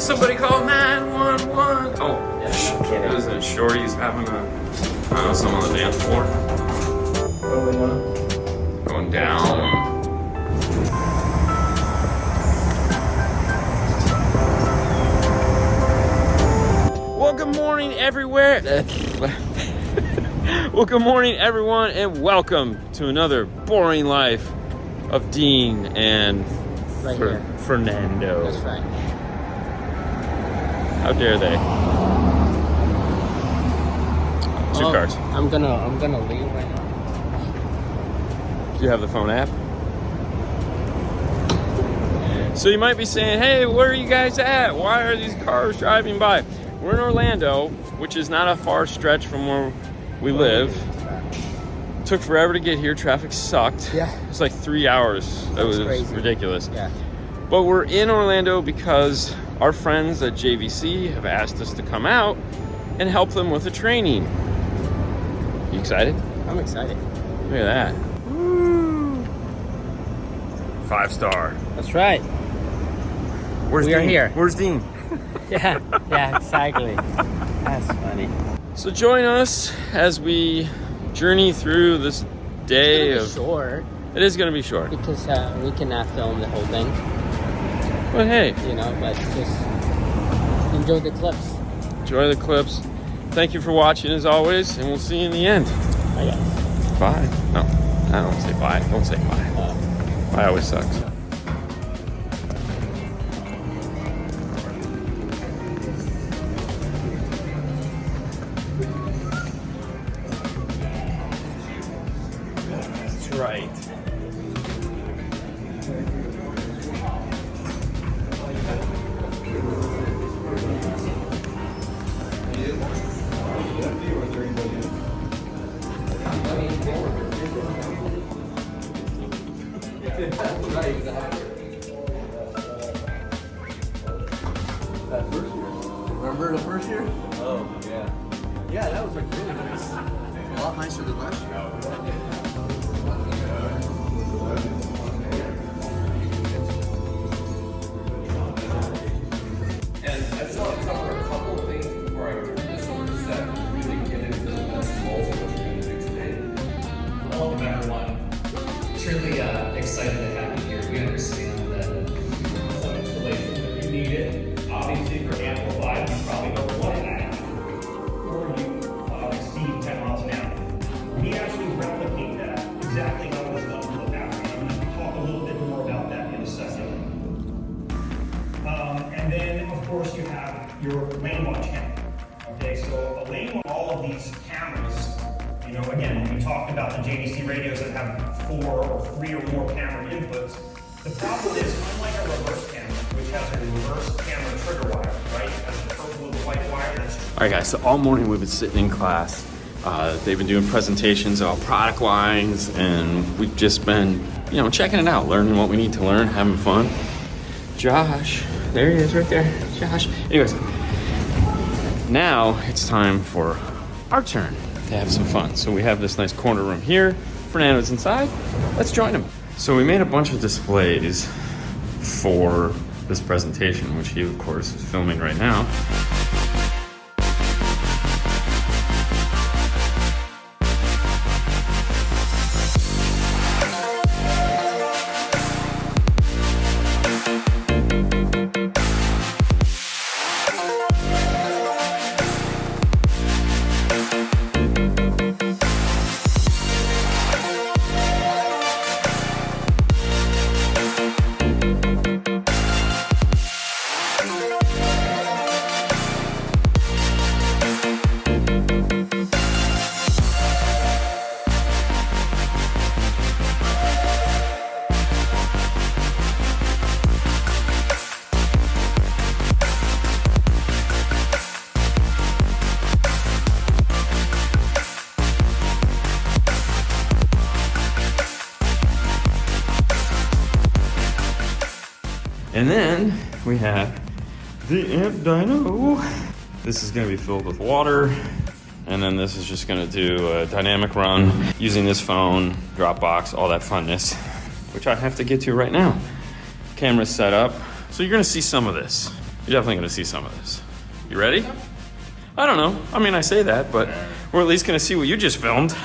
Somebody call 911. Oh, kidding. Is it Shorty's having some on the dance floor? Going down. Well, good morning everywhere. Well, good morning everyone, and welcome to another boring life of Dean and Fernando. That's right. How dare they? Two cars. I'm gonna leave right now. Do you have the phone app? So you might be saying, hey, where are you guys at? Why are these cars driving by? We're in Orlando, which is not a far stretch from where we live. Took forever to get here. Traffic sucked. Yeah. It was like 3 hours. That was crazy. Ridiculous. Yeah. But we're in Orlando because our friends at JVC have asked us to come out and help them with a training. You excited? I'm excited. Look at that. Woo. 5-star. That's right. Where's We Dean? are here. Where's Dean? Yeah, exactly. That's funny. So join us as we journey through this day It's of... short It is going to be short. because we cannot film the whole thing, But hey, but just enjoy the clips. enjoy the clips. Thank you for watching as always, and we'll see you in the end. I guess. Bye. No, I don't say bye. Don't say bye. Bye always sucks. That's right. Remember the first year? Oh, yeah. Yeah, that was like really nice. A lot nicer than last year. And I just want to cover a couple of things before I turn this over to Seth to really get into the nuts and bolts of what you're going to do today. Welcome everyone. Truly excited to have you here. We understand that some installation, if you need it, obviously for amplified, you probably go 1.5 or you exceed 10 miles an hour. We actually replicate that exactly how it was done in the factory. I'm going to talk a little bit more about that in a second. And then, of course, you have your lane watch camera. Okay, so a lane watch, all of these cameras, again, we talked about the JVC radios that have 4 or 3 or more camera inputs. The problem is, unlike a reverse camera, which has a reverse camera trigger wire, right? Has the purple with the white wire. All right, guys, so all morning we've been sitting in class. They've been doing presentations of product lines, and we've just been, checking it out, learning what we need to learn, having fun. Josh, there he is right there, Josh. Anyways, now it's time for our turn to have some fun. So we have this nice corner room here. Fernando's inside. Let's join him. So we made a bunch of displays for this presentation, which he, of course, is filming right now. And then we have the amp dyno. This is gonna be filled with water. And then this is just gonna do a dynamic run using this phone, Dropbox, all that funness, which I have to get to right now. Camera's set up. So you're gonna see some of this. You're definitely gonna see some of this. You ready? I don't know. I mean, I say that, but we're at least gonna see what you just filmed.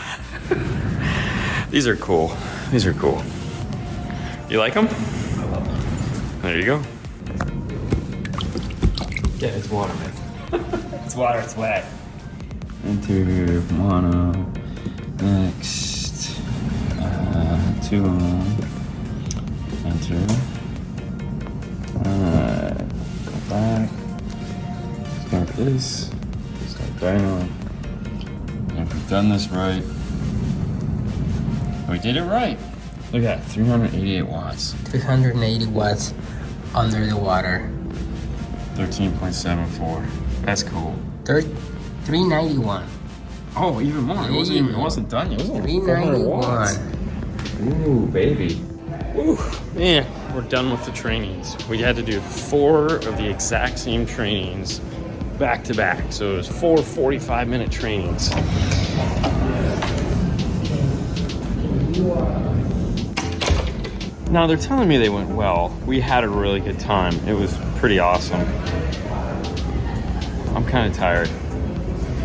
These are cool. These are cool. You like them? I love them. There you go. Yeah, it's water, man. It's water, it's wet. Enter mono. Next. 2 on. Enter. Alright. Go back. Start this. Start down. If we've done this right. We did it right. Look at that, 388 watts. 380 watts under the water. 13.74. That's cool. 391. Oh, even more. It wasn't done yet. It was only 400 watts. 391. Ooh, baby. Ooh, man, we're done with the trainings. We had to do 4 of the exact same trainings back to back. So it was 4 45-minute trainings. Now they're telling me they went well. We had a really good time. It was pretty awesome. I'm kind of tired.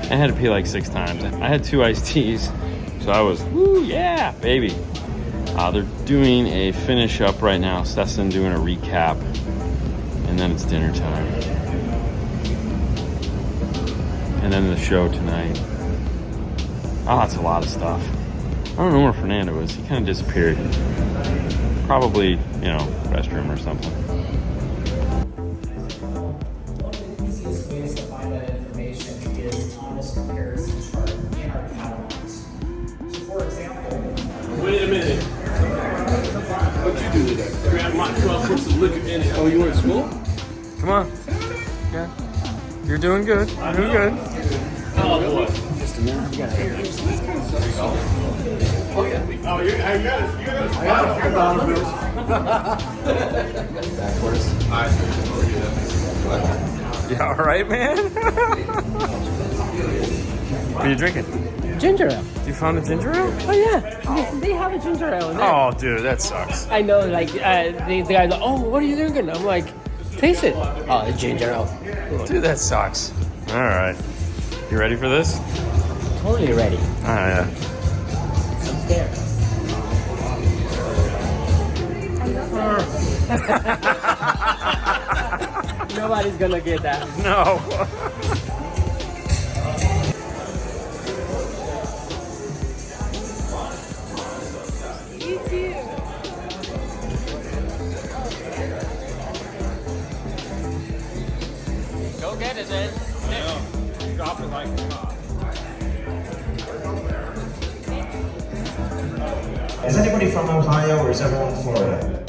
I had to pee like 6 times. I had 2 iced teas, so I was, woo, yeah, baby. They're doing a finish up right now. Stetson doing a recap, and then it's dinner time. And then the show tonight. Oh, that's a lot of stuff. I don't know where Fernando is. He kind of disappeared. Probably, you know, restroom or something. One of the easiest ways to find that information is on this comparison chart in our catalogs. So for example, Wait a minute. What'd you do today? Grab my truck, put some liquor in it. Oh, you went to school? Come on. Yeah. You're doing good. You're doing good. Oh, boy. Just a minute. You gotta hear it. Oh, yeah. Oh, you got it. I got a few dollars. Backwards. You all right, man? What are you drinking? Ginger ale. You found a ginger ale? Oh yeah, they have a ginger ale in there. Oh, dude, that sucks. I know, like the guy's like, oh, what are you drinking? I'm like, taste it. Oh, it's ginger ale. Dude, that sucks. All right. You ready for this? Totally ready. Oh, yeah. I'm scared. Nobody's gonna get that. No. Go get it, then. Drop it like a hot. Is anybody from Ohio or is everyone from Florida?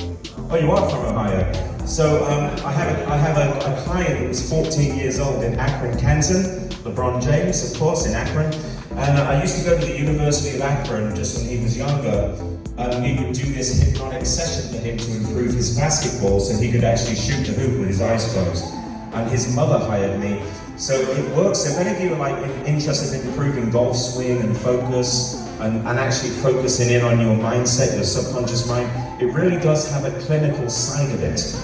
Oh, you are from Ohio. So I have a client who's 14 years old in Akron, Canton, LeBron James, of course, in Akron. And I used to go to the University of Akron just when he was younger. We would do this hypnotic session for him to improve his basketball so he could actually shoot the hoop with his eyes closed. And his mother hired me. So it works. If any of you are like interested in improving golf swing and focus and actually focusing in on your mindset, your subconscious mind, it really does have a clinical side of it.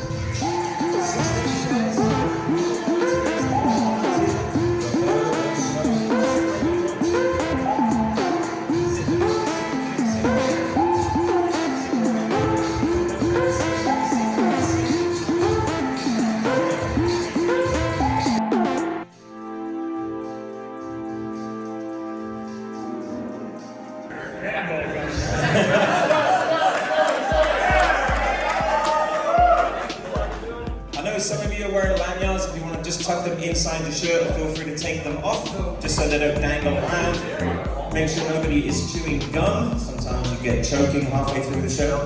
I know some of you are wearing lanyards. If you want to just tuck them inside the shirt, feel free to take them off, just so they don't dangle around. Make sure nobody is chewing gum. Sometimes you get choking halfway through the show.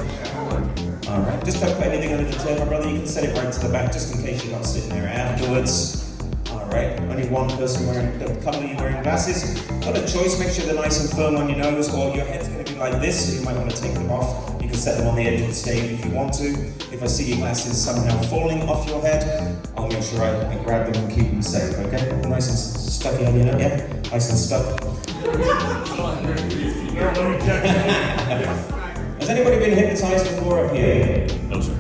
Alright, just don't put anything under the tail, my brother. You can set it right to the back, just in case you're not sitting there afterwards. Alright, only one person wearing, a couple of you wearing glasses. Got a choice, make sure they're nice and firm on your nose, or your head's going to be like this, so you might want to take them off. You can set them on the edge of the stage if you want to. If I see your glasses somehow falling off your head, I'll make sure I grab them and keep them safe, okay? Nice and stucky on your nose, yeah? Nice and stuck. Has anybody been hypnotized before up here? No, sir.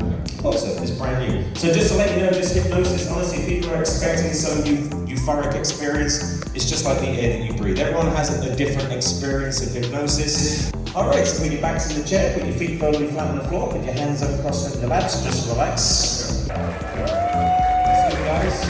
Oh, sir, it's brand new. So just to let you know, this hypnosis, honestly, people are expecting some euphoric experience. It's just like the air that you breathe. Everyone has a different experience of hypnosis. All right, so put your backs in the chair, put your feet firmly flat on the floor, put your hands up across your laps, just relax. Let's go, guys.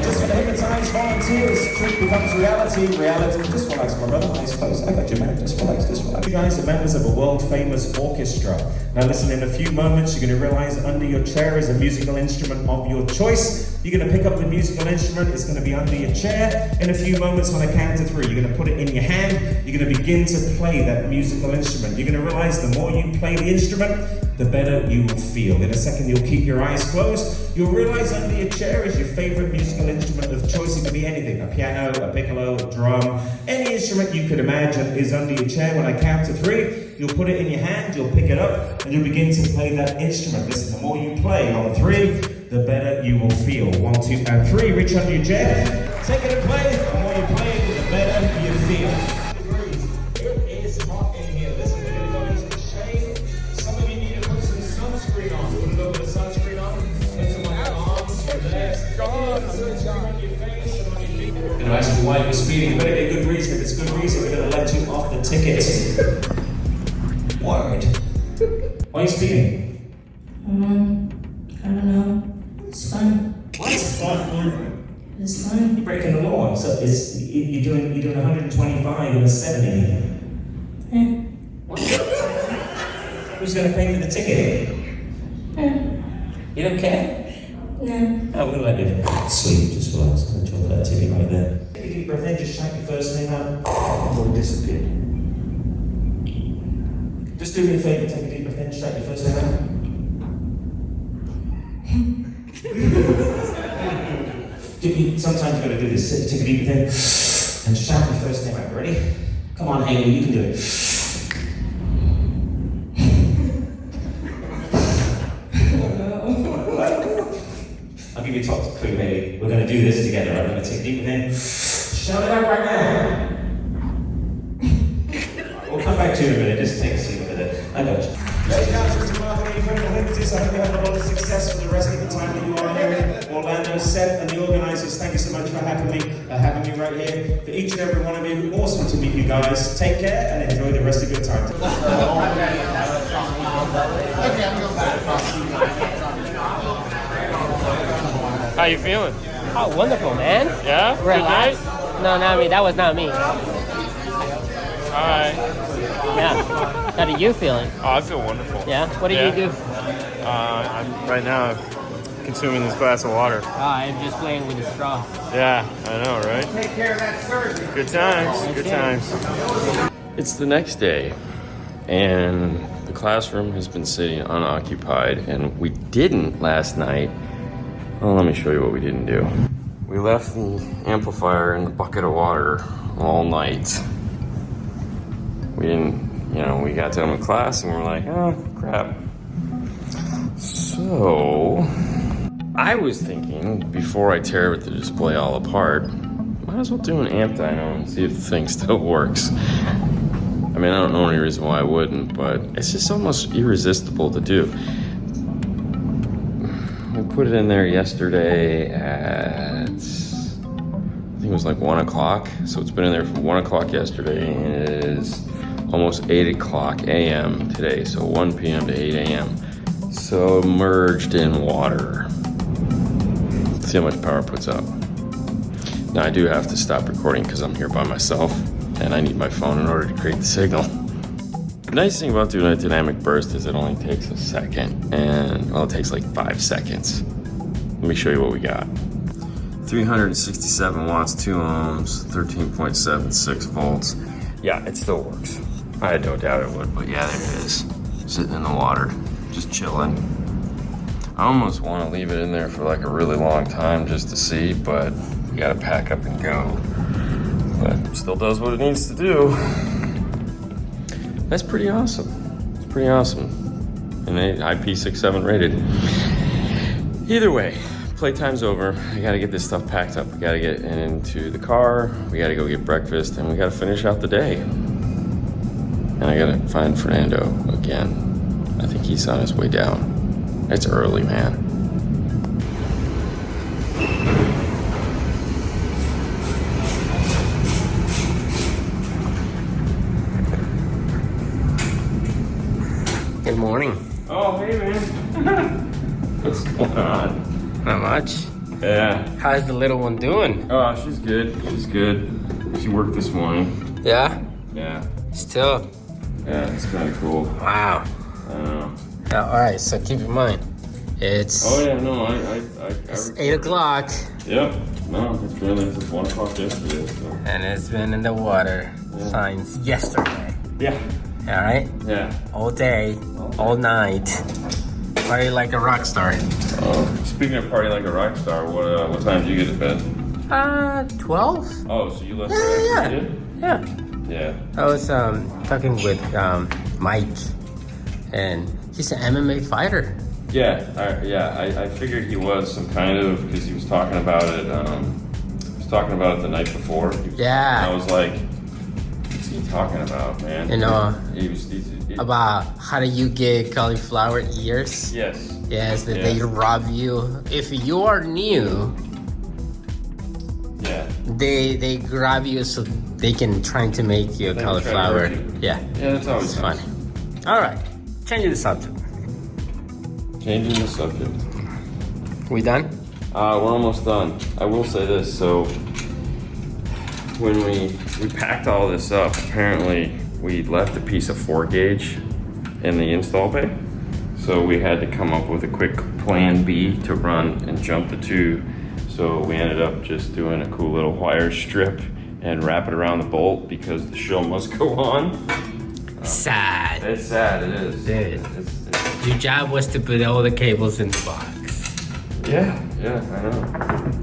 Just for the hypnotized volunteers, truth becomes reality. Reality, just relax, my brother. Eyes closed. I got you, man. Just relax, just relax. You guys are members of a world-famous orchestra. Now listen, in a few moments, you're going to realize under your chair is a musical instrument of your choice. You're going to pick up the musical instrument. It's going to be under your chair. In a few moments, when I count to 3, you're going to put it in your hand. You're going to begin to play that musical instrument. You're going to realize the more you play the instrument, the better you will feel. In a second, you'll keep your eyes closed. You'll realize under your chair is your favorite musical instrument of choice. It could be anything, a piano, a piccolo, a drum, any instrument you could imagine is under your chair. When I count to 3, you'll put it in your hand, you'll pick it up, and you'll begin to play that instrument. Listen, the more you play on 3, the better you will feel. 1, 2, and 3, reach under your chair, take it and play. The more you play, the better you feel. It is hot in here. Listen, we're going to go into the shade. Some of you need to put some sunscreen on. Put a little bit of sunscreen on. Put some on your arms, your legs. Sunscreen on your face and on your feet. You're going to ask me why you're speeding. You better get good reason. If it's good reason, we're going to let you off the ticket. Word. Why are you speeding? I don't know. It's fun. What? It's fun. It's fun. You're breaking the law. So you're doing 125 and a 70. Yeah. Who's going to pay for the ticket? Yeah. You don't care? No. Oh, we're going to let you sleep. Just relax. I'm going to drop that ticket right there. Take a deep breath in. Just shout your first name out. It'll disappear. Just do me a favor. Take a deep breath in. Shout your first name out. Sometimes you've got to do this. Take a deep breath in and shout your first name out. Ready? Come on, Haley, you can do it. I'll give you a top clue, Haley. We're going to do this together. I'm going to take a deep breath in. Shout it out right now. We'll come back to you in a minute. Just take a seat with it. I got you. Ladies and gentlemen, it's remarkable incredible hypnotist. I hope you have a lot of success for the rest of the time that you are here in Orlando. Seth and the organisers, thank you so much for having me right here. For each and every one of you, awesome to meet you guys. Take care and enjoy the rest of your time. How you feeling? Oh, wonderful, man. Yeah? Good Relax. night? No, not me. That was not me. All right. Yeah. How are you feeling? Oh, I feel wonderful. Yeah? What did you do? I'm right now consuming this glass of water. Oh, I'm just playing with the straw. Yeah, I know, right? Take care of that surgery. Good times, good times. It's the next day, and the classroom has been sitting unoccupied, and we didn't last night. Well, let me show you what we didn't do. We left the amplifier in the bucket of water all night. We didn't, we got done with class and we're like, oh, crap. So, I was thinking, before I tear the display all apart, might as well do an amp dyno and see if the thing still works. I mean, I don't know any reason why I wouldn't, but it's just almost irresistible to do. We put it in there yesterday at, I think it was like 1 o'clock. So it's been in there from 1 o'clock yesterday, and it is almost 8 o'clock a.m. today. So 1 p.m. to 8 a.m. Submerged in water. Let's see how much power it puts up. Now I do have to stop recording because I'm here by myself, and I need my phone in order to create the signal. The nice thing about doing a dynamic burst is it only takes a second, and well, it takes like 5 seconds. Let me show you what we got. 367 watts, 2 ohms, 13.76 volts. Yeah, it still works. I had no doubt it would, but yeah, there it is. Sitting in the water, just chilling. I almost want to leave it in there for like a really long time just to see, but you gotta pack up and go. But it still does what it needs to do. That's pretty awesome. It's pretty awesome. And IP67 rated. Either way, playtime's over. I gotta get this stuff packed up. We gotta get into the car. We gotta go get breakfast, and we gotta finish out the day. And I gotta find Fernando again. I think he's on his way down. It's early, man. Good morning. Oh, hey, man. What's going on? Not much. Yeah. How's the little one doing? Oh, she's good. She's good. She worked this morning. Yeah? Yeah. Still? Yeah, it's kind of cool. Wow. I know. All right, so keep in mind, it's Oh, yeah, no, it's 8 o'clock Yep. No, it's really, it's 1 o'clock yesterday, so. and it's been in the water since yesterday. Yeah. All right? Yeah. All day, all night. Party like a rock star. Speaking of party like a rock star, what time did you get to bed? 12? Oh, so you left Yeah. after you did? Yeah. Yeah. I was talking with Mike, and he's an MMA fighter. Yeah, I figured he was some kind of, because he was talking about it, the night before. Yeah. And I was like, what's he talking about, man? You know, He- about how do you get cauliflower ears? Yes. Yes, that Yeah. they rob you. If you are new, Yeah. they grab you so they can try to make you a They cauliflower. try to hurt you. Yeah, Yeah, that's always it's funny. All right, changing the subject. Changing the subject. We done? We're almost done. I will say this, so when we packed all this up, apparently we left a piece of 4 gauge in the install bay. So we had to come up with a quick plan B to run and jump the 2. So we ended up just doing a cool little wire strip and wrap it around the bolt because the show must go on. Sad. It's sad, it is. Dude. It's Your job was to put all the cables in the box. yeah, I know.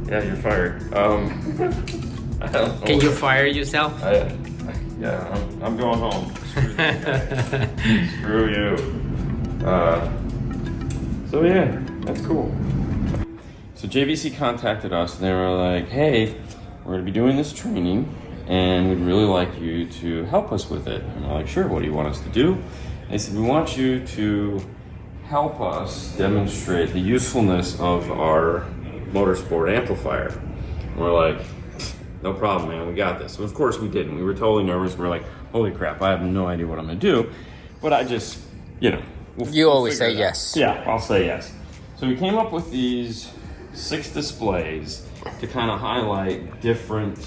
Yeah, you're fired. I don't know. Can you fire yourself? I'm going home. Screw you. So yeah, that's cool. So JVC contacted us and they were like, hey, we're gonna be doing this training and we'd really like you to help us with it. And we're like, sure, what do you want us to do? And they said, we want you to help us demonstrate the usefulness of our motorsport amplifier. And we're like, no problem, man, we got this. And of course we didn't. We were totally nervous. We were like, holy crap, I have no idea what I'm gonna do. But I just, You always say yes. Yeah, I'll say yes. So we came up with these 6 displays to kind of highlight different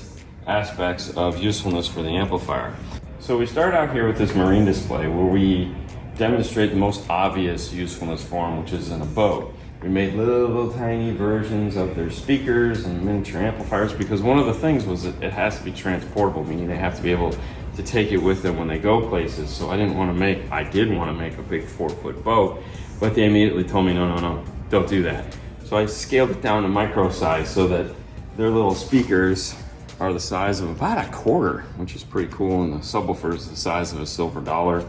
aspects of usefulness for the amplifier. So we start out here with this marine display where we demonstrate the most obvious usefulness for them, which is in a boat. We made little tiny versions of their speakers and miniature amplifiers because one of the things was that it has to be transportable, meaning they have to be able to take it with them when they go places. So I did want to make a big 4-foot boat, but they immediately told me, no, don't do that. So I scaled it down to micro size so that their little speakers are the size of about a quarter, which is pretty cool, and the subwoofer is the size of a silver dollar.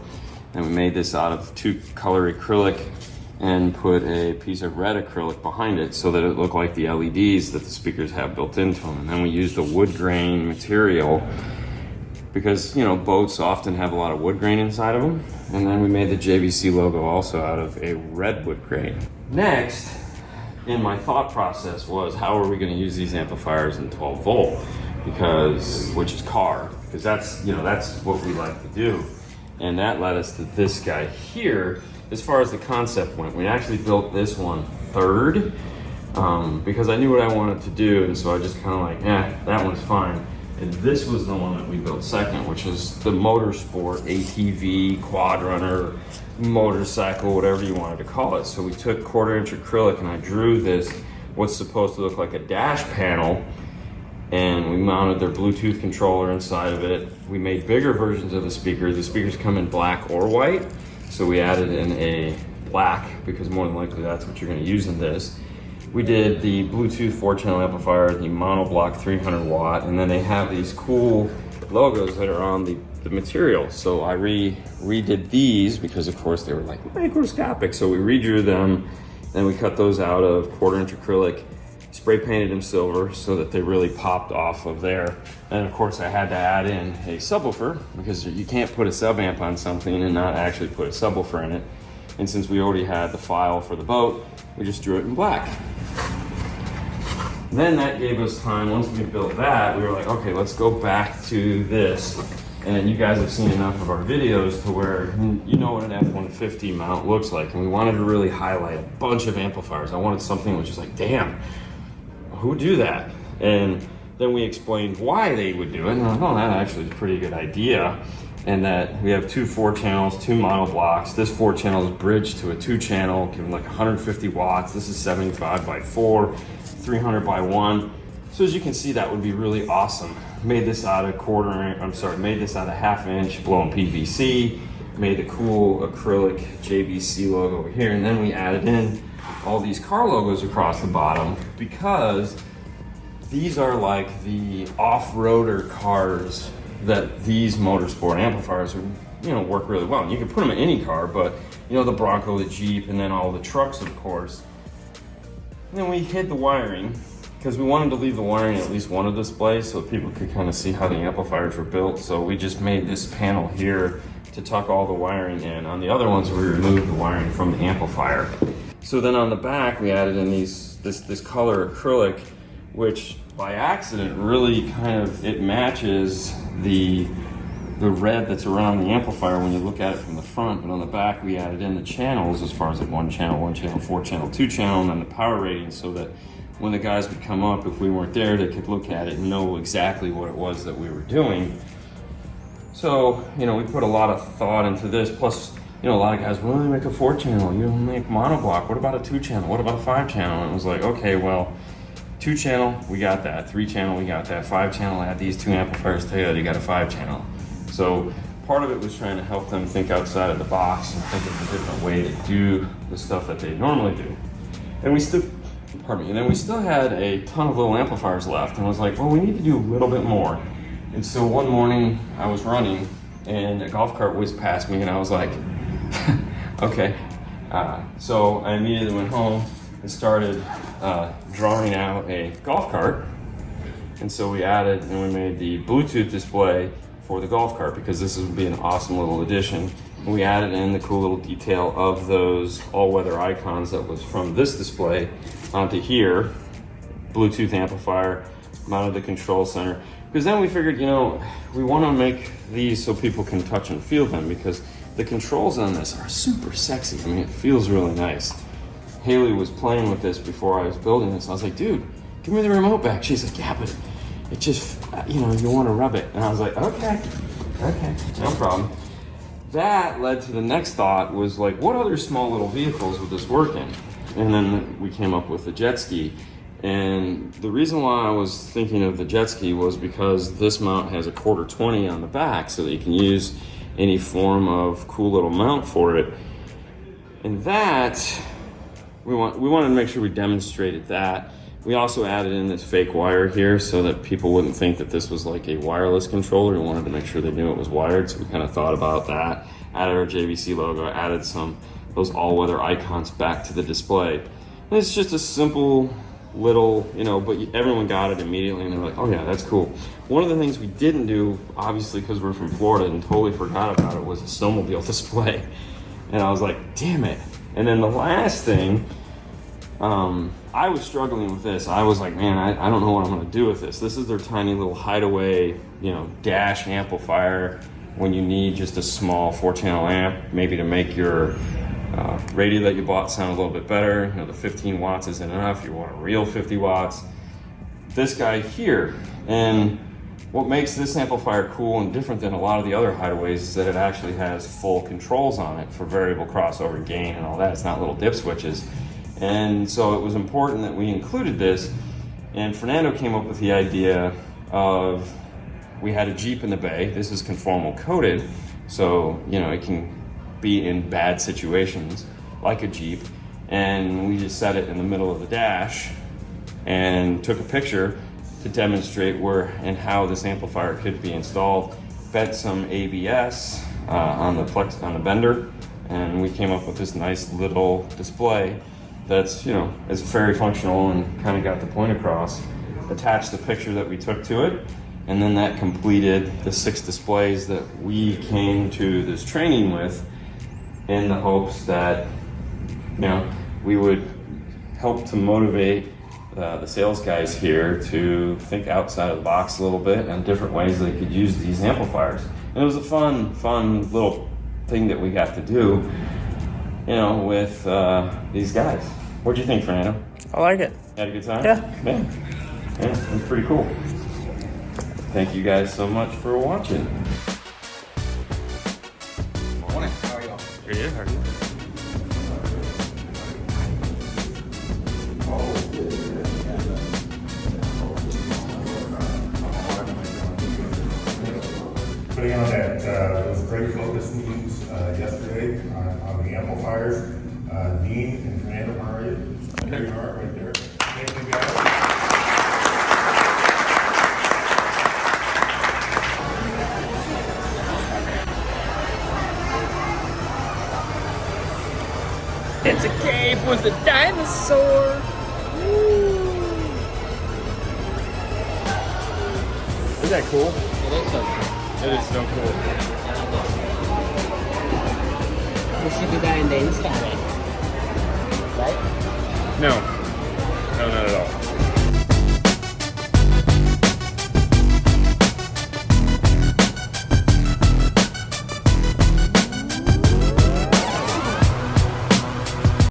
And we made this out of 2-color acrylic and put a piece of red acrylic behind it so that it looked like the LEDs that the speakers have built into them. And then we used a wood grain material because, boats often have a lot of wood grain inside of them. And then we made the JVC logo also out of a red wood grain. Next, in my thought process was, how are we going to use these amplifiers in 12 volt? Which is car, because that's what we like to do. And that led us to this guy here. As far as the concept went, we actually built this one third because I knew what I wanted to do, and so I just kind of like, that one's fine. And this was the one that we built second, which is the motorsport ATV, quad runner, motorcycle, whatever you wanted to call it. So we took 1/4-inch acrylic and I drew this, what's supposed to look like a dash panel, and we mounted their Bluetooth controller inside of it. We made bigger versions of the speakers. The speakers come in black or white, so we added in a black because more than likely that's what you're going to use in this. We did the Bluetooth 4-channel amplifier, the monoblock 300 watt, and then they have these cool logos that are on the material. So I redid these because of course they were like microscopic, so we redrew them, then we cut those out of 1/4-inch acrylic spray painted them silver so that they really popped off of there. And of course I had to add in a subwoofer because you can't put a sub amp on something and not actually put a subwoofer in it. And since we already had the file for the boat, we just drew it in black. Then that gave us time, once we built that, we were like, okay, let's go back to this. And you guys have seen enough of our videos to where you know what an F-150 mount looks like. And we wanted to really highlight a bunch of amplifiers. I wanted something which is like, damn, who would do that? And then we explained why they would do it. And I thought, oh, that actually is a pretty good idea. And that we have 2 4-channels, 2 mono blocks. This 4-channel is bridged to a 2-channel, giving like 150 watts. This is 75 by 4, 300 by 1. So as you can see, that would be really awesome. Made this out of made this out of 1/2 inch blown PVC. Made the cool acrylic JVC logo over here. And then we added in all these car logos across the bottom because these are like the off-roader cars that these motorsport amplifiers would, work really well. And you can put them in any car, but the Bronco, the Jeep, and then all the trucks, of course. And then we hid the wiring because we wanted to leave the wiring at least one of the displays so people could kind of see how the amplifiers were built. So we just made this panel here to tuck all the wiring in. On the other ones, we removed the wiring from the amplifier. So then on the back, we added in this color acrylic, which by accident really it matches the red that's around the amplifier when you look at it from the front. But on the back, we added in the channels as far as like 1-channel, 4-channel, 2-channel, and then the power rating so that when the guys would come up, if we weren't there, they could look at it and know exactly what it was that we were doing. So, we put a lot of thought into this. Plus, a lot of guys, well, you make a 4-channel, you make monoblock. What about a 2-channel? What about a 5-channel? And it was like, okay, well, 2-channel, we got that. 3-channel, we got that. 5-channel, add these 2 amplifiers together, you got a 5-channel. So part of it was trying to help them think outside of the box and think of a different way to do the stuff that they normally do. And we still had a ton of little amplifiers left, and I was like, well, we need to do a little bit more. And so one morning I was running and a golf cart whizzed past me and I was like, okay. So I immediately went home and started drawing out a golf cart. And so we added and we made the Bluetooth display for the golf cart because this would be an awesome little addition. And we added in the cool little detail of those all-weather icons that was from this display onto here. Bluetooth amplifier, mounted the control center. Because then we figured, we want to make these so people can touch and feel them because the controls on this are super sexy. I mean, it feels really nice. Haley was playing with this before I was building this. I was like, dude, give me the remote back. She's like, yeah, but it just, you want to rub it. And I was like, okay, no problem. That led to the next thought was like, what other small little vehicles would this work in? And then we came up with the jet ski. And the reason why I was thinking of the jet ski was because this mount has a 1/4-20 on the back so that you can use any form of cool little mount for it. And that, we wanted to make sure we demonstrated that. We also added in this fake wire here so that people wouldn't think that this was like a wireless controller. We wanted to make sure they knew it was wired, so we kind of thought about that. Added our JVC logo, added those all-weather icons back to the display. And it's just a simple little, but everyone got it immediately and they're like, oh yeah, that's cool. One of the things we didn't do, obviously because we're from Florida and totally forgot about it, was a snowmobile display. And I was like, damn it. And then the last thing, I was struggling with this. I was like, man, I don't know what I'm gonna do with this. This is their tiny little hideaway, dash amplifier when you need just a small 4-channel amp, maybe to make your radio that you bought sound a little bit better. The 15 watts isn't enough. You want a real 50 watts. This guy here, and what makes this amplifier cool and different than a lot of the other hideaways is that it actually has full controls on it for variable crossover gain and all that. It's not little dip switches. And so it was important that we included this. And Fernando came up with the idea of, we had a Jeep in the bay. This is conformal coated, so it can be in bad situations like a Jeep. And we just set it in the middle of the dash and took a picture to demonstrate where and how this amplifier could be installed. Bent some ABS on the bender, and we came up with this nice little display. that's, you know, is very functional and kind of got the point across. Attached the picture that we took to it, and then that completed the 6 displays that we came to this training with, in the hopes that, you know, we would help to motivate the sales guys here to think outside of the box a little bit and different ways they could use these amplifiers. And it was a fun little thing that we got to do, you know, with these guys. What'd you think, Fernando? I like it. Had a good time? Yeah. Yeah, it was pretty cool. Thank you guys so much for watching. Morning. How are you all? Pretty good, how are you? Putting on that, those great focus meetings yesterday on the amplifiers. Dean and Fernando, how are you? There you are, right there. Thank you guys. It's a cave with a dinosaur. Isn't that cool? It is so cool. It is so cool. We should do that in the Insta, right? No, not at all.